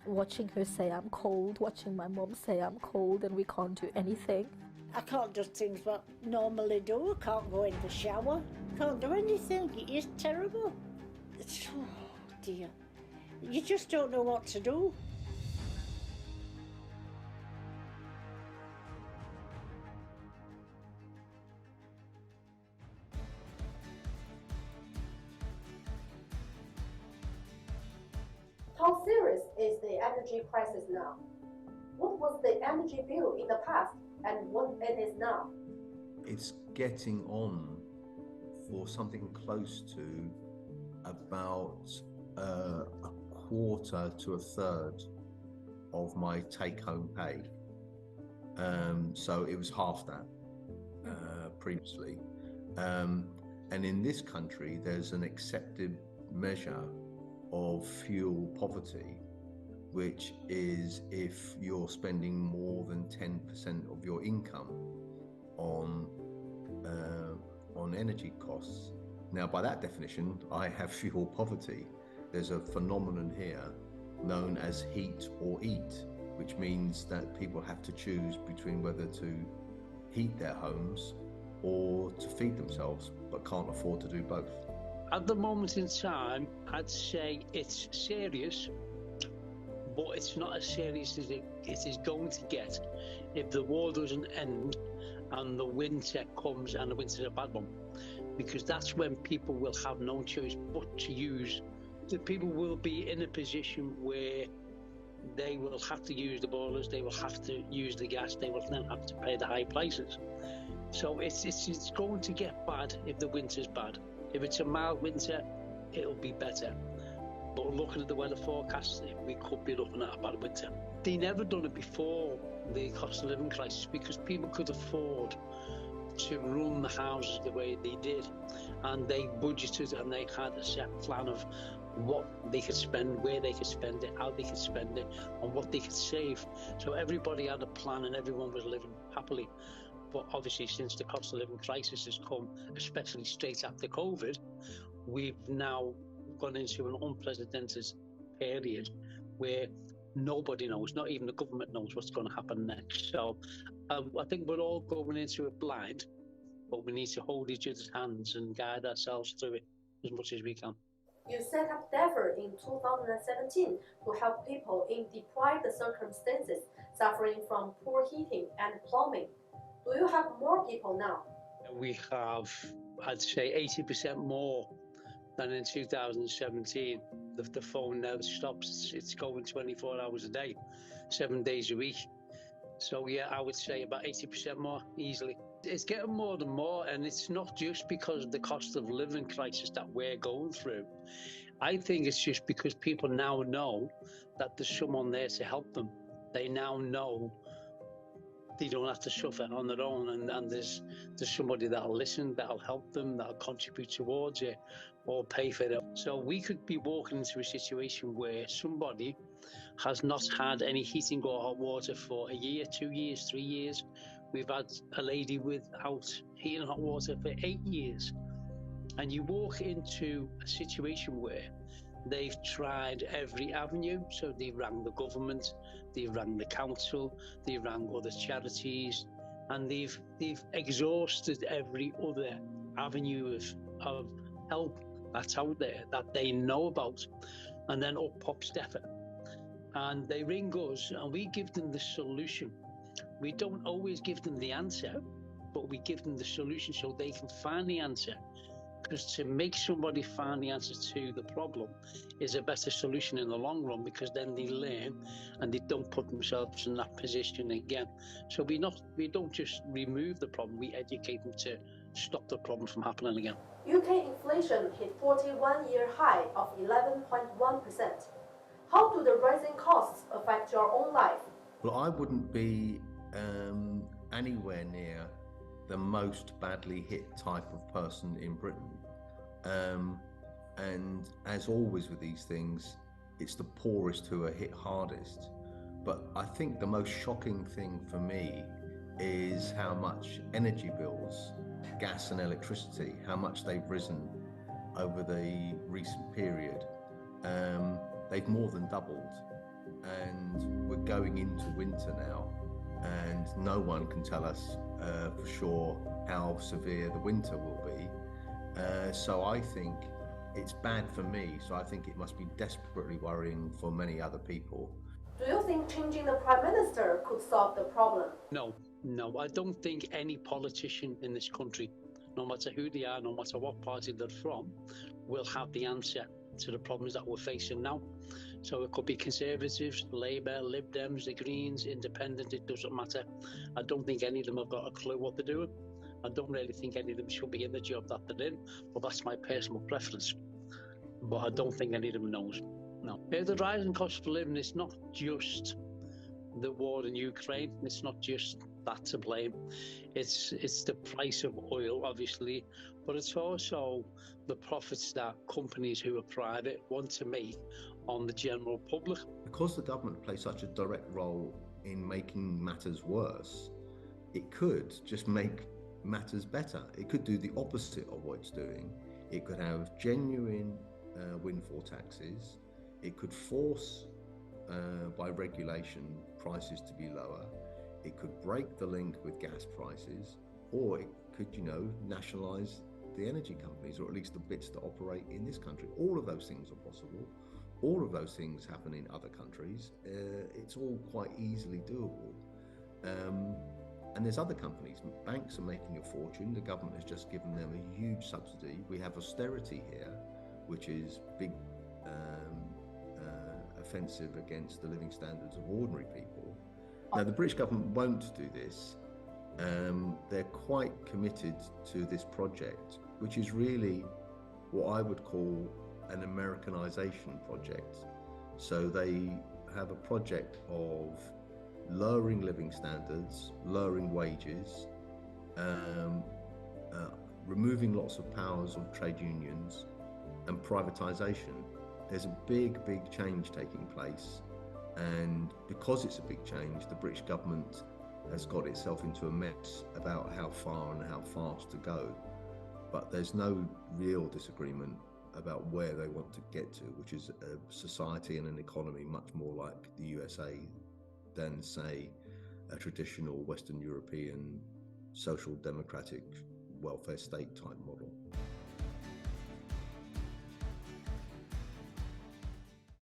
watching her say I'm cold, watching my mom say I'm cold, and we can't do anything. I can't do things what I normally do. I can't go in the shower. Can't do anything. It is terrible. Oh dear. You just don't know what to do. How serious is the energy crisis now? What was the energy bill in the past and what it is now? It's getting on for something close to about a quarter to a third of my take-home pay. So it was half that previously. And in this country, there's an accepted measure of fuel poverty, which is if you're spending more than 10% of your income on energy costs. Now, by that definition, I have fuel poverty. There's a phenomenon here known as heat or eat, which means that people have to choose between whether to heat their homes or to feed themselves, but can't afford to do both. At the moment in time, I'd say it's serious, but it's not as serious as it is going to get if the war doesn't end and the winter comes, and the winter's a bad one, because that's when people will have no choice but to use. The people will be in a position where they will have to use the boilers, they will have to use the gas, they will then have to pay the high prices. So it's going to get bad if the winter's bad. If it's a mild winter, it'll be better. But looking at the weather forecast, we could be looking at a bad winter. They never done it before the cost of living crisis because people could afford to run the houses the way they did, and they budgeted and they had a set plan of what they could spend, where they could spend it, how they could spend it, and what they could save. So everybody had a plan and everyone was living happily. But obviously, since the cost of living crisis has come, especially straight after COVID, we've now gone into an unprecedented period where nobody knows, not even the government knows what's going to happen next. So I think we're all going into it blind, but we need to hold each other's hands and guide ourselves through it as much as we can. You set up DEVER in 2017 to help people in deprived circumstances suffering from poor heating and plumbing. Do you have more people now? We have, I'd say, 80% more than in 2017. The phone never stops. It's going 24 hours a day, 7 days a week. So yeah, I would say about 80% more easily. It's getting more and more, and it's not just because of the cost of living crisis that we're going through. I think it's just because people now know that there's someone there to help them. They now know they don't have to suffer on their own, and there's somebody that'll listen, that'll help them, that'll contribute towards it or pay for it. So we could be walking into a situation where somebody has not had any heating or hot water for a year, 2 years, 3 years. We've had a lady without heating and hot water for 8 years. And you walk into a situation where they've tried every avenue. So they rang the government, they rang the council, they rang other charities, and they've exhausted every other avenue of help that's out there that they know about. And then up pops DEVER. And they ring us and we give them the solution. We don't always give them the answer, but we give them the solution so they can find the answer. Because to make somebody find the answer to the problem is a better solution in the long run, because then they learn and they don't put themselves in that position again. So we don't just remove the problem, we educate them to stop the problem from happening again. UK inflation hit 41-year high of 11.1%. How do the rising costs affect your own life? Well, I wouldn't be anywhere near the most badly hit type of person in Britain. And as always with these things, it's the poorest who are hit hardest. But I think the most shocking thing for me is how much energy bills, gas and electricity, how much they've risen over the recent period. They've more than doubled. going into winter now, and no one can tell us for sure how severe the winter will be. So I think it's bad for me. So I think it must be desperately worrying for many other people. Do you think changing the Prime Minister could solve the problem? No, I don't think any politician in this country, no matter who they are, no matter what party they're from, will have the answer to the problems that we're facing now. So it could be Conservatives, Labour, Lib Dems, the Greens, Independent, it doesn't matter. I don't think any of them have got a clue what they're doing. I don't really think any of them should be in the job that they're in, but that's my personal preference. But I don't think any of them knows. No. The rising cost of living is not just the war in Ukraine. It's not just that to blame. It's the price of oil, obviously, but it's also the profits that companies who are private want to make on the general public. Because the government plays such a direct role in making matters worse, it could just make matters better. It could do the opposite of what it's doing. It could have genuine windfall taxes. It could force by regulation prices to be lower. It could break the link with gas prices, or it could, nationalize the energy companies, or at least the bits that operate in this country. All of those things are possible. All of those things happen in other countries. It's all quite easily doable. And there's other companies. Banks are making a fortune. The government has just given them a huge subsidy. We have austerity here, which is big offensive against the living standards of ordinary people. Now, the British government won't do this. They're quite committed to this project, which is really what I would call an Americanization project. So they have a project of lowering living standards, lowering wages, removing lots of powers of trade unions, and privatization. There's a big change taking place, and because it's a big change, the British government has got itself into a mess about how far and how fast to go. But there's no real disagreement about where they want to get to, which is a society and an economy much more like the USA than, say, a traditional Western European social democratic welfare state type model.